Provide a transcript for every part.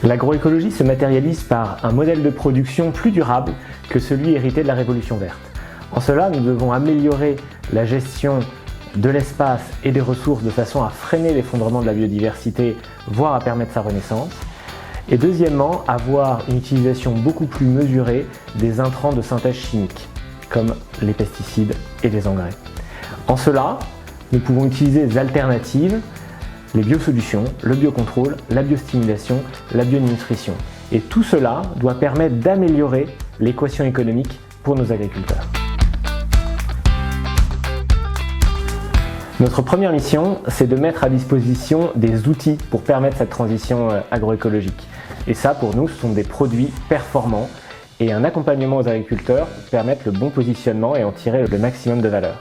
L'agroécologie se matérialise par un modèle de production plus durable que celui hérité de la Révolution verte. En cela, nous devons améliorer la gestion de l'espace et des ressources de façon à freiner l'effondrement de la biodiversité, voire à permettre sa renaissance. Et deuxièmement, avoir une utilisation beaucoup plus mesurée des intrants de synthèse chimique, comme les pesticides et les engrais. En cela, nous pouvons utiliser des alternatives, les biosolutions, le biocontrôle, la biostimulation, la bionutrition. Et tout cela doit permettre d'améliorer l'équation économique pour nos agriculteurs. Notre première mission, c'est de mettre à disposition des outils pour permettre cette transition agroécologique. Et ça, pour nous, ce sont des produits performants et un accompagnement aux agriculteurs pour permettre le bon positionnement et en tirer le maximum de valeur.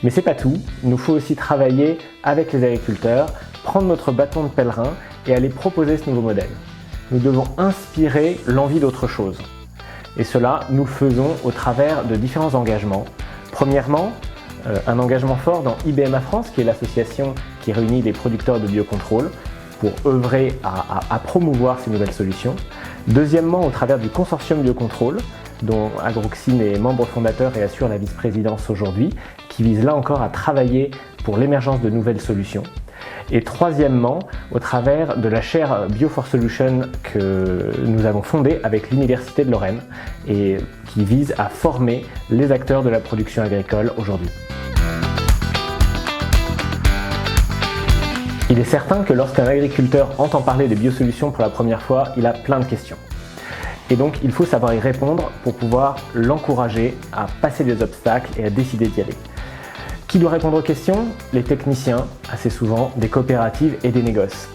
Mais c'est pas tout, il nous faut aussi travailler avec les agriculteurs, prendre notre bâton de pèlerin et aller proposer ce nouveau modèle. Nous devons inspirer l'envie d'autre chose. Et cela, nous le faisons au travers de différents engagements. Premièrement, un engagement fort dans IBMA France, qui est l'association qui réunit les producteurs de biocontrôle pour œuvrer à promouvoir ces nouvelles solutions. Deuxièmement, au travers du consortium biocontrôle, dont Agroxine est membre fondateur et assure la vice-présidence aujourd'hui, qui vise là encore à travailler pour l'émergence de nouvelles solutions. Et troisièmement, au travers de la chaire Bio4Solutions que nous avons fondée avec l'Université de Lorraine et qui vise à former les acteurs de la production agricole aujourd'hui. Il est certain que lorsqu'un agriculteur entend parler de biosolutions pour la première fois, il a plein de questions. Et donc il faut savoir y répondre pour pouvoir l'encourager à passer les obstacles et à décider d'y aller. Qui doit répondre aux questions? Les techniciens, assez souvent, des coopératives et des négoces.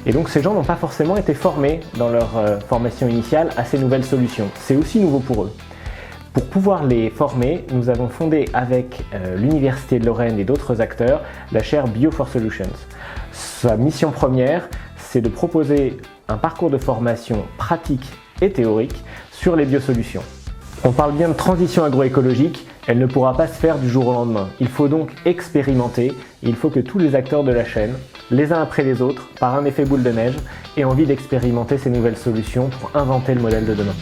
Et donc ces gens n'ont pas forcément été formés dans leur formation initiale à ces nouvelles solutions. C'est aussi nouveau pour eux. Pour pouvoir les former, nous avons fondé avec l'Université de Lorraine et d'autres acteurs la chaire Bio4Solutions. Sa mission première, c'est de proposer un parcours de formation pratique et théorique sur les biosolutions. On parle bien de transition agroécologique, elle ne pourra pas se faire du jour au lendemain. Il faut donc expérimenter, et il faut que tous les acteurs de la chaîne, les uns après les autres, par un effet boule de neige, aient envie d'expérimenter ces nouvelles solutions pour inventer le modèle de demain.